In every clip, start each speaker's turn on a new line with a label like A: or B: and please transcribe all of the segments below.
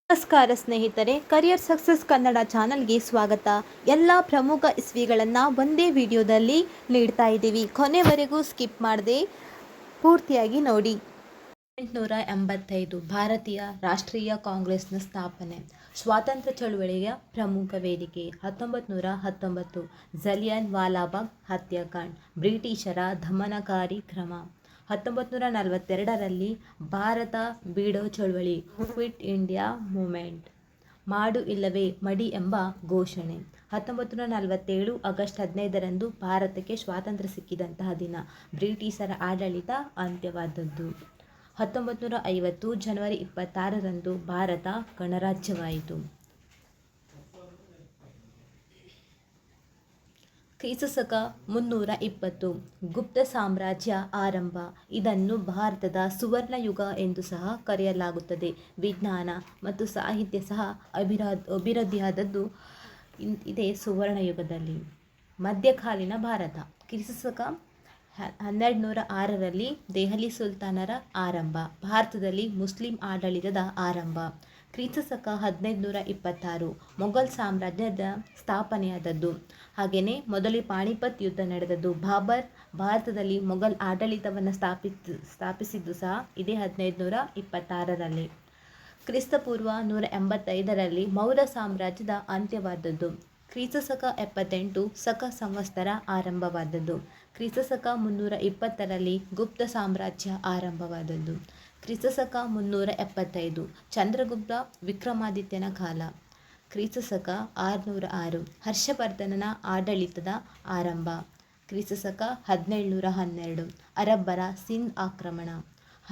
A: ನಮಸ್ಕಾರ ಸ್ನೇಹಿತರೆ, career success Kannada ಚಾನಲ್ಗೆ ಸ್ವಾಗತ. ಎಲ್ಲ ಪ್ರಮುಖ ಇಸ್ವಿಗಳನ್ನು ಒಂದೇ ವಿಡಿಯೋದಲ್ಲಿ ನೀಡ್ತಾ ಇದ್ದೀವಿ. ಕೊನೆವರೆಗೂ ಸ್ಕಿಪ್ ಮಾಡದೆ ಪೂರ್ತಿಯಾಗಿ ನೋಡಿ. 1885 ಭಾರತೀಯ ರಾಷ್ಟ್ರೀಯ ಕಾಂಗ್ರೆಸ್ನ ಸ್ಥಾಪನೆ. ಸ್ವಾತಂತ್ರ್ಯ ಚಳುವಳಿಯ ಪ್ರಮುಖ ವೇದಿಕೆ. 1919 ಜಲಿಯನ್ ವಾಲಾಬಾಗ್ ಹತ್ಯಾಕಾಂಡ, ಬ್ರಿಟಿಷರ ದಮನಕಾರಿ ಕ್ರಮ. 1942ರಲ್ಲಿ ಭಾರತ ಬೀಡೋ ಚಳುವಳಿ, ಕ್ವಿಟ್ ಇಂಡಿಯಾ ಮೂವ್ಮೆಂಟ್, ಮಾಡು ಇಲ್ಲವೇ ಮಡಿ ಎಂಬ ಘೋಷಣೆ. 1947 ಆಗಸ್ಟ್ 15ರಂದು ಭಾರತಕ್ಕೆ ಸ್ವಾತಂತ್ರ್ಯ ಸಿಕ್ಕಿದಂತಹ ದಿನ. ಬ್ರಿಟಿಷರ ಆಡಳಿತ ಅಂತ್ಯವಾದದ್ದು. 1950 ಜನವರಿ 26ರಂದು ಭಾರತ ಗಣರಾಜ್ಯವಾಯಿತು. ಕ್ರಿಸ್ತಶಕ 320 ಗುಪ್ತ ಸಾಮ್ರಾಜ್ಯ ಆರಂಭ. ಇದನ್ನು ಭಾರತದ ಸುವರ್ಣ ಯುಗ ಎಂದು ಸಹ ಕರೆಯಲಾಗುತ್ತದೆ. ವಿಜ್ಞಾನ ಮತ್ತು ಸಾಹಿತ್ಯ ಸಹ ಅಭಿವೃದ್ಧಿಯಾದದ್ದು ಇದೇ ಸುವರ್ಣ ಯುಗದಲ್ಲಿ. ಮಧ್ಯಕಾಲೀನ ಭಾರತ. ಕ್ರಿಸ್ತಶಕ 1206ರಲ್ಲಿ ದೆಹಲಿ ಸುಲ್ತಾನರ ಆರಂಭ. ಭಾರತದಲ್ಲಿ ಮುಸ್ಲಿಂ ಆಡಳಿತದ ಆರಂಭ. ಕ್ರಿಸ್ತಶಕ 1526 ಮೊಘಲ್ ಸಾಮ್ರಾಜ್ಯದ ಸ್ಥಾಪನೆಯಾದದ್ದು. ಹಾಗೆಯೇ ಮೊದಲೇ ಪಾಣಿಪತ್ ಯುದ್ಧ ನಡೆದದ್ದು. ಬಾಬರ್ ಭಾರತದಲ್ಲಿ ಮೊಘಲ್ ಆಡಳಿತವನ್ನು ಸ್ಥಾಪಿಸಿದ್ದು ಸಹ ಇದೇ 1526ರಲ್ಲಿ. ಕ್ರಿಸ್ತಪೂರ್ವ 185ರಲ್ಲಿ ಮೌರ್ಯ ಸಾಮ್ರಾಜ್ಯದ ಅಂತ್ಯವಾದದ್ದು. ಕ್ರಿಸ್ತಶಕ 78 ಶಕ ಸಂವತ್ಸರ ಆರಂಭವಾದದ್ದು. ಕ್ರಿಸ್ತಶಕ 320ರಲ್ಲಿ ಗುಪ್ತ ಸಾಮ್ರಾಜ್ಯ ಆರಂಭವಾದದ್ದು. ಕ್ರಿಸ್ತಶಕ 375 ಚಂದ್ರಗುಪ್ತ ವಿಕ್ರಮಾದಿತ್ಯನ ಕಾಲ. ಕ್ರಿಸ್ತಶಕ 606 ಹರ್ಷವರ್ಧನನ ಆಡಳಿತದ ಆರಂಭ. ಕ್ರಿಸ್ತಶಕ 1712 ಅರಬ್ಬರ ಸಿಂಧ್ ಆಕ್ರಮಣ.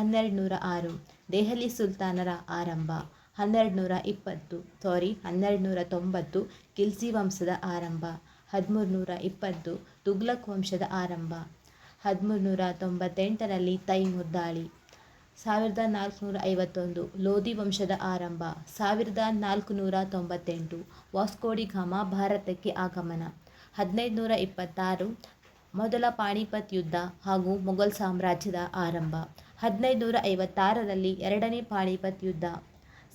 A: 1206 ದೆಹಲಿ ಸುಲ್ತಾನರ ಆರಂಭ. 1290 ಖಿಲ್ಜಿ ವಂಶದ ಆರಂಭ. 1320 ತುಘಲಕ್ ವಂಶದ ಆರಂಭ. 1398ರಲ್ಲಿ ತೈಮೂರ್ ದಾಳಿ. 1451 ಲೋಧಿ ವಂಶದ ಆರಂಭ. 1498 ವಾಸ್ಕೋ ಡಿ ಗಾಮಾ ಭಾರತಕ್ಕೆ ಆಗಮನ. 1526 ಮೊದಲ ಪಾಣಿಪತ್ ಯುದ್ಧ ಹಾಗೂ ಮೊಘಲ್ ಸಾಮ್ರಾಜ್ಯದ ಆರಂಭ. 1556ರಲ್ಲಿ ಎರಡನೇ ಪಾಣಿಪತ್ ಯುದ್ಧ.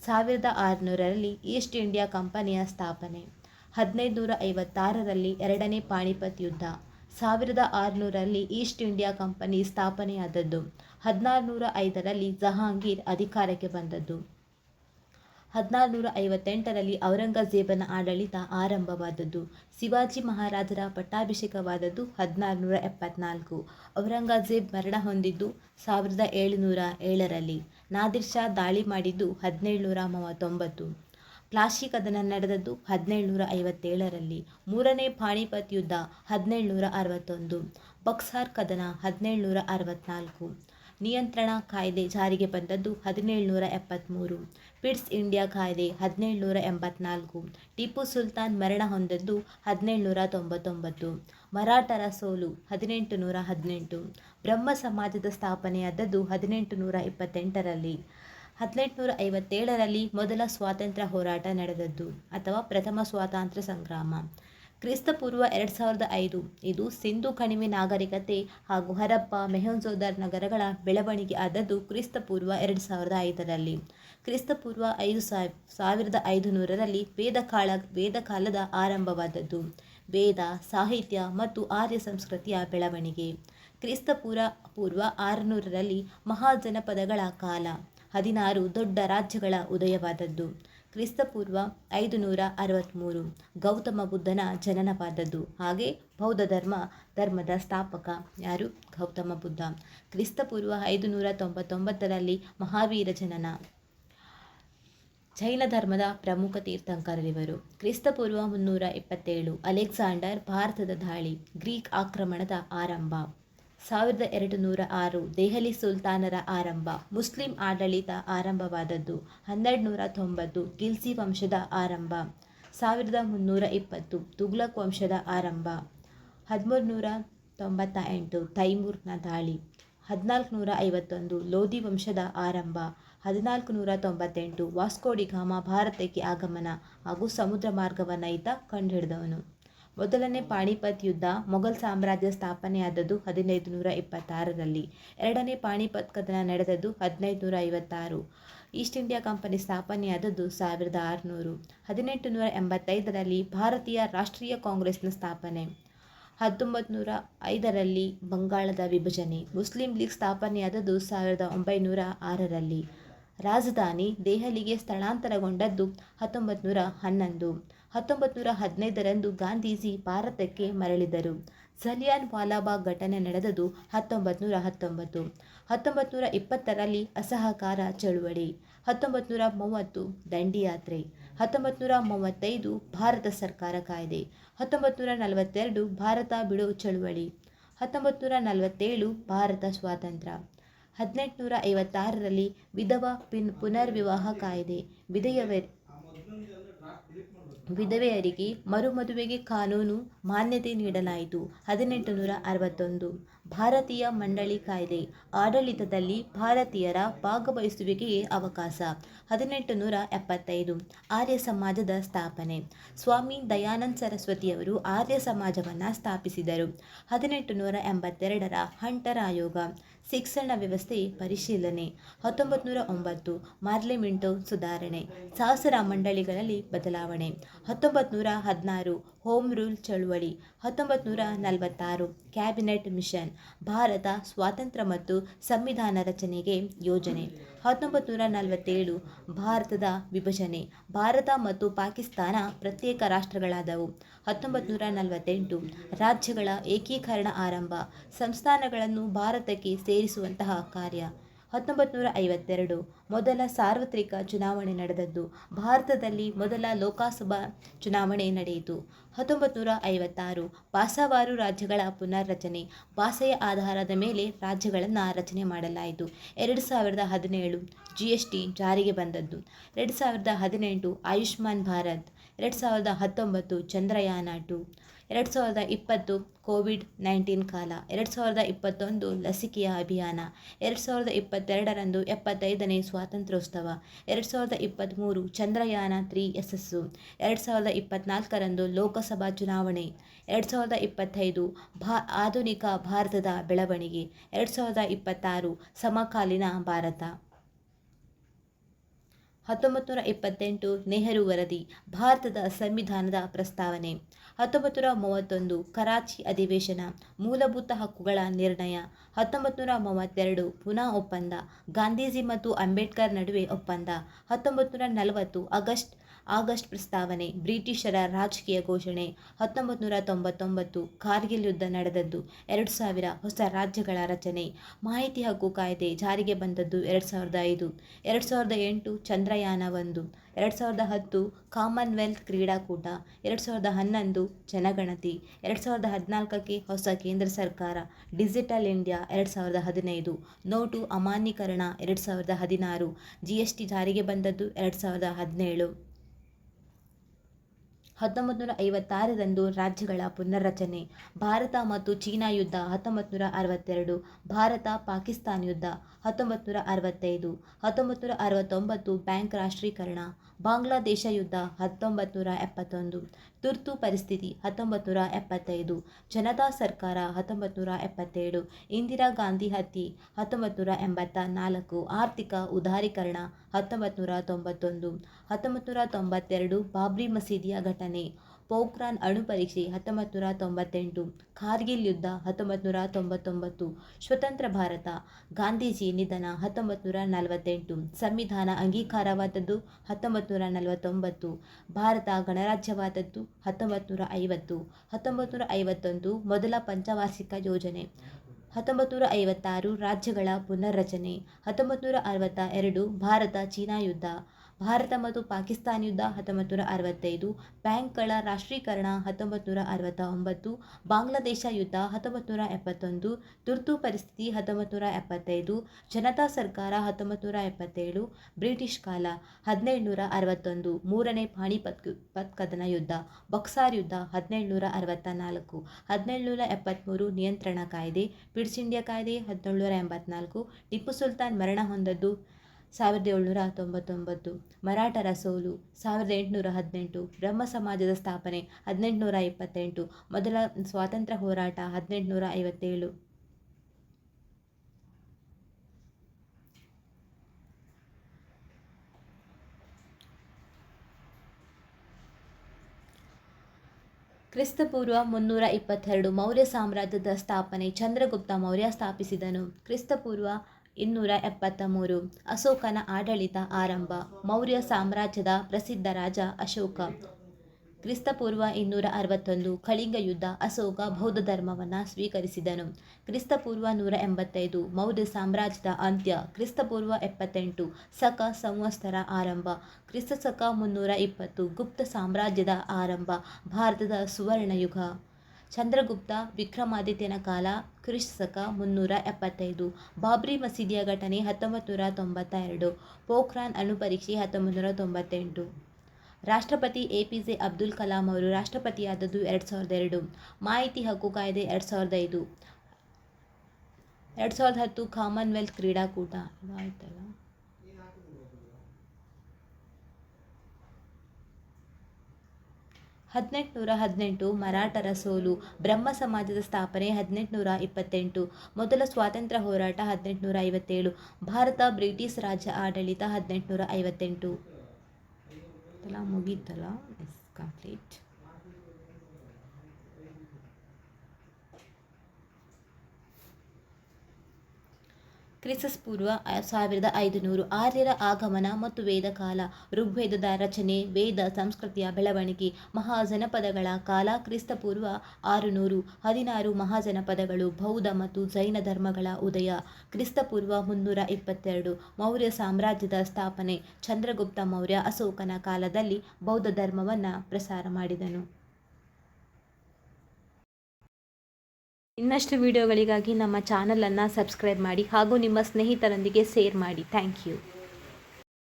A: 1600ರಲ್ಲಿ ಈಸ್ಟ್ ಇಂಡಿಯಾ ಕಂಪನಿಯ ಸ್ಥಾಪನೆ. 1556ರಲ್ಲಿ ಎರಡನೇ ಪಾಣಿಪತ್ ಯುದ್ಧ. 1600ರಲ್ಲಿ ಈಸ್ಟ್ ಇಂಡಿಯಾ ಕಂಪನಿ ಸ್ಥಾಪನೆಯಾದದ್ದು. 1605ರಲ್ಲಿ ಜಹಾಂಗೀರ್ ಅಧಿಕಾರಕ್ಕೆ ಬಂದದ್ದು. 1658ರಲ್ಲಿ ಔರಂಗಜೇಬನ ಆಡಳಿತ ಆರಂಭವಾದದ್ದು. ಶಿವಾಜಿ ಮಹಾರಾಜರ ಪಟ್ಟಾಭಿಷೇಕವಾದದ್ದು 1674. ಔರಂಗಜೇಬ್ ಮರಣ ಹೊಂದಿದ್ದು 1707ರಲ್ಲಿ. ನಾದಿರ್ ಶಾ ದಾಳಿ ಮಾಡಿದ್ದು 1739. ಪ್ಲಾಸಿ ಕದನ ನಡೆದದ್ದು 1757ರಲ್ಲಿ. ಮೂರನೇ ಪಾಣಿಪತ್ ಯುದ್ಧ 1761. ಬಕ್ಸಾರ್ ಕದನ 1764. ನಿಯಂತ್ರಣ ಕಾಯ್ದೆ ಜಾರಿಗೆ ಬಂದದ್ದು 1773. ಪಿಟ್ಸ್ ಇಂಡಿಯಾ ಕಾಯ್ದೆ 1784. ಟಿಪ್ಪು ಸುಲ್ತಾನ್ ಮರಣ ಹೊಂದದ್ದು 1799. ಮರಾಠರ ಸೋಲು 1818. ಬ್ರಹ್ಮ ಸಮಾಜದ ಸ್ಥಾಪನೆಯಾದದ್ದು 1828ರಲ್ಲಿ. 1857ರಲ್ಲಿ ಮೊದಲ ಸ್ವಾತಂತ್ರ್ಯ ಹೋರಾಟ ನಡೆದದ್ದು ಅಥವಾ ಪ್ರಥಮ ಸ್ವಾತಂತ್ರ್ಯ ಸಂಗ್ರಾಮ. ಕ್ರಿಸ್ತಪೂರ್ವ 2005 ಇದು ಸಿಂಧೂ ಕಣಿವೆ ನಾಗರಿಕತೆ ಹಾಗೂ ಹರಪ್ಪ ಮೊಹೆಂಜೊದಾರೋ ನಗರಗಳ ಬೆಳವಣಿಗೆ ಆದದ್ದು ಕ್ರಿಸ್ತಪೂರ್ವ 2005ರಲ್ಲಿ. ಕ್ರಿಸ್ತಪೂರ್ವ 1500ರಲ್ಲಿ ವೇದಕಾಲದ ಆರಂಭವಾದದ್ದು. ವೇದ ಸಾಹಿತ್ಯ ಮತ್ತು ಆರ್ಯ ಸಂಸ್ಕೃತಿಯ ಬೆಳವಣಿಗೆ. ಕ್ರಿಸ್ತಪೂರ್ವ 600ರಲ್ಲಿ ಮಹಾಜನಪದಗಳ ಕಾಲ. 16 ದೊಡ್ಡ ರಾಜ್ಯಗಳ ಉದಯವಾದದ್ದು. ಕ್ರಿಸ್ತಪೂರ್ವ 563 ಗೌತಮ ಬುದ್ಧನ ಜನನವಾದದ್ದು. ಹಾಗೆ ಬೌದ್ಧ ಧರ್ಮದ ಸ್ಥಾಪಕ ಯಾರು? ಗೌತಮ ಬುದ್ಧ. ಕ್ರಿಸ್ತಪೂರ್ವ 599ರಲ್ಲಿ ಮಹಾವೀರ ಜನನ. ಜೈನ ಧರ್ಮದ ಪ್ರಮುಖ ತೀರ್ಥಂಕರರಿವರು. ಕ್ರಿಸ್ತಪೂರ್ವ 327 ಅಲೆಕ್ಸಾಂಡರ್ ಭಾರತದ ದಾಳಿ, ಗ್ರೀಕ್ ಆಕ್ರಮಣದ ಆರಂಭ. 1206 ದೆಹಲಿ ಸುಲ್ತಾನರ ಆರಂಭ. ಮುಸ್ಲಿಂ ಆಡಳಿತ ಆರಂಭವಾದದ್ದು. 1290 ಖಿಲ್ಜಿ ವಂಶದ ಆರಂಭ. 1320 ತುಘಲಕ್ ವಂಶದ ಆರಂಭ. 1398 ತೈಮೂರ್ನ ದಾಳಿ. 1451 ಲೋಧಿ ವಂಶದ ಆರಂಭ. 1498 ವಾಸ್ಕೋ ಡಿ ಗಾಮಾ ಭಾರತಕ್ಕೆ ಆಗಮನ ಹಾಗೂ ಸಮುದ್ರ ಮಾರ್ಗವನ್ನು ಈತ ಕಂಡುಹಿಡಿದವನು. ಮೊದಲನೇ ಪಾಣಿಪತ್ ಯುದ್ಧ ಮೊಘಲ್ ಸಾಮ್ರಾಜ್ಯ ಸ್ಥಾಪನೆಯಾದದ್ದು 1526ರಲ್ಲಿ. ಎರಡನೇ ಪಾಣಿಪತ್ ಕದನ ನಡೆದದ್ದು 1556. ಈಸ್ಟ್ ಇಂಡಿಯಾ ಕಂಪನಿ ಸ್ಥಾಪನೆಯಾದದ್ದು 1600. 1885ರಲ್ಲಿ ಭಾರತೀಯ ರಾಷ್ಟ್ರೀಯ ಕಾಂಗ್ರೆಸ್ನ ಸ್ಥಾಪನೆ. 1905ರಲ್ಲಿ ಬಂಗಾಳದ ವಿಭಜನೆ. ಮುಸ್ಲಿಂ ಲೀಗ್ ಸ್ಥಾಪನೆಯಾದದ್ದು 1906ರಲ್ಲಿ. ರಾಜಧಾನಿ ದೆಹಲಿಗೆ ಸ್ಥಳಾಂತರಗೊಂಡದ್ದು 1911. 1915ರಂದು ಗಾಂಧೀಜಿ ಭಾರತಕ್ಕೆ ಮರಳಿದರು. ಜಲಿಯನ್ ವಾಲಾಬಾಗ್ ಘಟನೆ ನಡೆದದ್ದು 1919. 1920ರಲ್ಲಿ ಅಸಹಕಾರ ಚಳುವಳಿ. 1930 ದಂಡಿಯಾತ್ರೆ. 1935 ಭಾರತ ಸರ್ಕಾರ ಕಾಯ್ದೆ. 1942 ಭಾರತ ಬಿಡು ಚಳುವಳಿ. 1947 ಭಾರತ ಸ್ವಾತಂತ್ರ್ಯ. 1856ರಲ್ಲಿ ವಿಧವಾ ಪುನರ್ವಿವಾಹ ಕಾಯ್ದೆ. ವಿಧವೆಯರಿಗೆ ಮರುಮದುವೆಗೆ ಕಾನೂನು ಮಾನ್ಯತೆ ನೀಡಲಾಯಿತು. 1861 ಭಾರತೀಯ ಮಂಡಳಿ ಕಾಯ್ದೆ. ಆಡಳಿತದಲ್ಲಿ ಭಾರತೀಯರ ಭಾಗವಹಿಸುವಿಕೆಗೆ ಅವಕಾಶ. 1875 ಆರ್ಯ ಸಮಾಜದ ಸ್ಥಾಪನೆ. ಸ್ವಾಮಿ ದಯಾನಂದ ಸರಸ್ವತಿಯವರು ಆರ್ಯ ಸಮಾಜವನ್ನು ಸ್ಥಾಪಿಸಿದರು. 1882ರ ಹಂಟರ್ ಆಯೋಗ. ಶಿಕ್ಷಣ ವ್ಯವಸ್ಥೆ ಪರಿಶೀಲನೆ. 1909 ಮಾರ್ಲೆ ಮಿಂಟೋ ಸುಧಾರಣೆ. ಸಹಸ್ರ ಮಂಡಳಿಗಳಲ್ಲಿ ಬದಲಾವಣೆ. 1916 ಹೋಮ್ ರೂಲ್ ಚಳುವಳಿ. 1946 ಕ್ಯಾಬಿನೆಟ್ ಮಿಷನ್. ಭಾರತ ಸ್ವಾತಂತ್ರ್ಯ ಮತ್ತು ಸಂವಿಧಾನ ರಚನೆಗೆ ಯೋಜನೆ. 1947 ಭಾರತದ ವಿಭಜನೆ. ಭಾರತ ಮತ್ತು ಪಾಕಿಸ್ತಾನ ಪ್ರತ್ಯೇಕ ರಾಷ್ಟ್ರಗಳಾದವು. 1948 ರಾಜ್ಯಗಳ ಏಕೀಕರಣ ಆರಂಭ. ಸಂಸ್ಥಾನಗಳನ್ನು ಭಾರತಕ್ಕೆ ಸೇರಿಸುವಂತಹ ಕಾರ್ಯ. 1952 ಮೊದಲ ಸಾರ್ವತ್ರಿಕ ಚುನಾವಣೆ ನಡೆದದ್ದು. ಭಾರತದಲ್ಲಿ ಮೊದಲ ಲೋಕಸಭಾ ಚುನಾವಣೆ ನಡೆಯಿತು. 1956 ಭಾಷಾವಾರು ರಾಜ್ಯಗಳ ಪುನರ್ರಚನೆ. ಭಾಷೆಯ ಆಧಾರದ ಮೇಲೆ ರಾಜ್ಯಗಳನ್ನು ರಚನೆ ಮಾಡಲಾಯಿತು. 2017 GST ಜಾರಿಗೆ ಬಂದದ್ದು. 2018 ಆಯುಷ್ಮಾನ್ ಭಾರತ್. 2019 ಚಂದ್ರಯಾನ 2. 2020 ಕೋವಿಡ್-19 ಕಾಲ. 2021 ಲಸಿಕೆಯ ಅಭಿಯಾನ. 2022ರಂದು 75ನೇ ಸ್ವಾತಂತ್ರ್ಯೋತ್ಸವ. 2023 ಚಂದ್ರಯಾನ 3 ಯಶಸ್ಸು. 2024ರಂದು ಲೋಕಸಭಾ ಚುನಾವಣೆ. 2025 ಆಧುನಿಕ ಭಾರತದ ಬೆಳವಣಿಗೆ. 2026 ಸಮಕಾಲೀನ ಭಾರತ. 1928 ನೆಹರು ವರದಿ. ಭಾರತದ ಸಂವಿಧಾನದ ಪ್ರಸ್ತಾವನೆ. 1931 ಕರಾಚಿ ಅಧಿವೇಶನ. ಮೂಲಭೂತ ಹಕ್ಕುಗಳ ನಿರ್ಣಯ. 1932 ಪೂನಾ ಒಪ್ಪಂದ. ಗಾಂಧೀಜಿ ಮತ್ತು ಅಂಬೇಡ್ಕರ್ ನಡುವೆ ಒಪ್ಪಂದ. 1940 ಆಗಸ್ಟ್ ಪ್ರಸ್ತಾವನೆ. ಬ್ರಿಟಿಷರ ರಾಜಕೀಯ ಘೋಷಣೆ. 1999 ಕಾರ್ಗಿಲ್ ಯುದ್ಧ ನಡೆದದ್ದು. 2000 ಹೊಸ ರಾಜ್ಯಗಳ ರಚನೆ. ಮಾಹಿತಿ ಹಕ್ಕು ಕಾಯ್ದೆ ಜಾರಿಗೆ ಬಂದದ್ದು 2005. 2008 ಚಂದ್ರಯಾನ 1. 2010 ಕಾಮನ್ವೆಲ್ತ್ ಕ್ರೀಡಾಕೂಟ. 2011 ಜನಗಣತಿ. 2014ಕ್ಕೆ ಹೊಸ ಕೇಂದ್ರ ಸರ್ಕಾರ. Digital India. 2015 ನೋಟು ಅಮಾನ್ಯೀಕರಣ. 2016 GST ಜಾರಿಗೆ ಬಂದದ್ದು. 2017 1956ರಂದು ರಾಜ್ಯಗಳ ಪುನರ್ರಚನೆ. ಭಾರತ ಮತ್ತು ಚೀನಾ ಯುದ್ಧ. 1962 ಭಾರತ ಪಾಕಿಸ್ತಾನ ಯುದ್ಧ. 1965 1969 ಬ್ಯಾಂಕ್ ರಾಷ್ಟ್ರೀಕರಣ. ಬಾಂಗ್ಲಾದೇಶ ಯುದ್ಧ. 1971 ತುರ್ತು ಪರಿಸ್ಥಿತಿ. 1975 ಜನತಾ ಸರ್ಕಾರ. 1977 ಇಂದಿರಾ ಗಾಂಧಿ ಹತ್ಯೆ. 1984 ಆರ್ಥಿಕ ಉದಾರೀಕರಣ. 1991 1992 ಬಾಬ್ರಿ ಮಸೀದಿಯ ಘಟನೆ. ಪೋಖ್ರಾನ್ ಅಣು ಪರೀಕ್ಷೆ. 1998 ಕಾರ್ಗಿಲ್ ಯುದ್ಧ. 1999 ಸ್ವತಂತ್ರ ಭಾರತ. ಗಾಂಧೀಜಿ ನಿಧನ. 1948 ಸಂವಿಧಾನ ಅಂಗೀಕಾರವಾದದ್ದು. 1949 ಭಾರತ ಗಣರಾಜ್ಯವಾದದ್ದು. 1950 1951 ಮೊದಲ ಪಂಚವಾರ್ಷಿಕ ಯೋಜನೆ. 1956 ರಾಜ್ಯಗಳ ಪುನರ್ರಚನೆ. 1962 ಭಾರತ ಚೀನಾ ಯುದ್ಧ. ಭಾರತ ಮತ್ತು ಪಾಕಿಸ್ತಾನ ಯುದ್ಧ. 1965 ಬ್ಯಾಂಕ್ಗಳ ರಾಷ್ಟ್ರೀಕರಣ. 1969 ಬಾಂಗ್ಲಾದೇಶ ಯುದ್ಧ. 1971 ತುರ್ತು ಪರಿಸ್ಥಿತಿ. 1975 ಜನತಾ ಸರ್ಕಾರ. 1977 ಬ್ರಿಟಿಷ್ ಕಾಲ. 1761 ಮೂರನೇ ಪಾಣಿಪತ್ ಕದನ ಯುದ್ಧ. ಬಕ್ಸಾರ್ ಯುದ್ಧ. 1764 1773 ನಿಯಂತ್ರಣ ಕಾಯ್ದೆ. ಪಿಟ್ಸ್ ಇಂಡಿಯಾ ಕಾಯ್ದೆ. 1784 ಟಿಪ್ಪು ಸುಲ್ತಾನ್ ಮರಣ ಹೊಂದದ್ದು. 1799 ಮರಾಠರ ಸೋಲು. 1818 ಬ್ರಹ್ಮ ಸಮಾಜದ ಸ್ಥಾಪನೆ. 1828 ಮೊದಲ ಸ್ವಾತಂತ್ರ್ಯ ಹೋರಾಟ. 1857 ಕ್ರಿಸ್ತಪೂರ್ವ 322 ಮೌರ್ಯ ಸಾಮ್ರಾಜ್ಯದ ಸ್ಥಾಪನೆ. ಚಂದ್ರಗುಪ್ತ ಮೌರ್ಯ ಸ್ಥಾಪಿಸಿದನು. ಕ್ರಿಸ್ತಪೂರ್ವ 273 ಅಶೋಕನ ಆಡಳಿತ ಆರಂಭ. ಮೌರ್ಯ ಸಾಮ್ರಾಜ್ಯದ ಪ್ರಸಿದ್ಧ ರಾಜ ಅಶೋಕ. ಕ್ರಿಸ್ತಪೂರ್ವ 261 ಕಳಿಂಗ ಯುದ್ಧ. ಅಶೋಕ ಬೌದ್ಧ ಧರ್ಮವನ್ನು ಸ್ವೀಕರಿಸಿದನು. ಕ್ರಿಸ್ತಪೂರ್ವ 185 ಮೌರ್ಯ ಸಾಮ್ರಾಜ್ಯದ ಅಂತ್ಯ. ಕ್ರಿಸ್ತಪೂರ್ವ 78 ಶಕ ಸಂವತ್ಸರ ಆರಂಭ. ಕ್ರಿಸ್ತಶಕ 320 ಗುಪ್ತ ಸಾಮ್ರಾಜ್ಯದ ಆರಂಭ. ಭಾರತದ ಸುವರ್ಣಯುಗ. ಚಂದ್ರಗುಪ್ತ ವಿಕ್ರಮಾದಿತ್ಯನ ಕಾಲ. ಕ್ರಿಸ್ತಶಕ 375 ಬಾಬ್ರಿ ಮಸೀದಿಯ ಘಟನೆ 1992. ಪೋಖ್ರಾನ್ ಅಣುಪರೀಕ್ಷೆ 1998. ರಾಷ್ಟ್ರಪತಿ APJ ಅಬ್ದುಲ್ ಕಲಾಂ ಅವರು ರಾಷ್ಟ್ರಪತಿಯಾದದ್ದು 2002. ಮಾಹಿತಿ ಹಕ್ಕು ಕಾಯ್ದೆ 2005. 2010 ಕಾಮನ್ವೆಲ್ತ್ ಕ್ರೀಡಾಕೂಟ. ಇದಾಯ್ತಲ್ಲ. 1818 ಮರಾಠರ ಸೋಲು. ಬ್ರಹ್ಮ ಸಮಾಜದ ಸ್ಥಾಪನೆ 1828. ಮೊದಲ ಸ್ವಾತಂತ್ರ್ಯ ಹೋರಾಟ 1857. ಭಾರತ ಬ್ರಿಟಿಷ್ ರಾಜ್ಯ ಆಡಳಿತ 1858. ಮುಗೀತಲ್ಲ, ಇಸ್ ಕಂಪ್ಲೀಟ್. ಕ್ರಿಸ್ತಪೂರ್ವ 1500 ಆರ್ಯರ ಆಗಮನ ಮತ್ತು ವೇದಕಾಲ. ಋಗ್ವೇದದ ರಚನೆ. ವೇದ ಸಂಸ್ಕೃತಿಯ ಬೆಳವಣಿಗೆ. ಮಹಾಜನಪದಗಳ ಕಾಲ. ಕ್ರಿಸ್ತಪೂರ್ವ 600 16 ಮಹಾಜನಪದಗಳು. ಬೌದ್ಧ ಮತ್ತು ಜೈನ ಧರ್ಮಗಳ ಉದಯ. ಕ್ರಿಸ್ತಪೂರ್ವ 322 ಮೌರ್ಯ ಸಾಮ್ರಾಜ್ಯದ ಸ್ಥಾಪನೆ. ಚಂದ್ರಗುಪ್ತ ಮೌರ್ಯ ಅಶೋಕನ ಕಾಲದಲ್ಲಿ ಬೌದ್ಧ ಧರ್ಮವನ್ನು ಪ್ರಸಾರ ಮಾಡಿದನು. ಇನ್ನಷ್ಟು ವಿಡಿಯೋಗಳಿಗಾಗಿ ನಮ್ಮ ಚಾನಲನ್ನು ಸಬ್ಸ್ಕ್ರೈಬ್ ಮಾಡಿ ಹಾಗೂ ನಿಮ್ಮ ಸ್ನೇಹಿತರೊಂದಿಗೆ ಶೇರ್ ಮಾಡಿ. Thank you.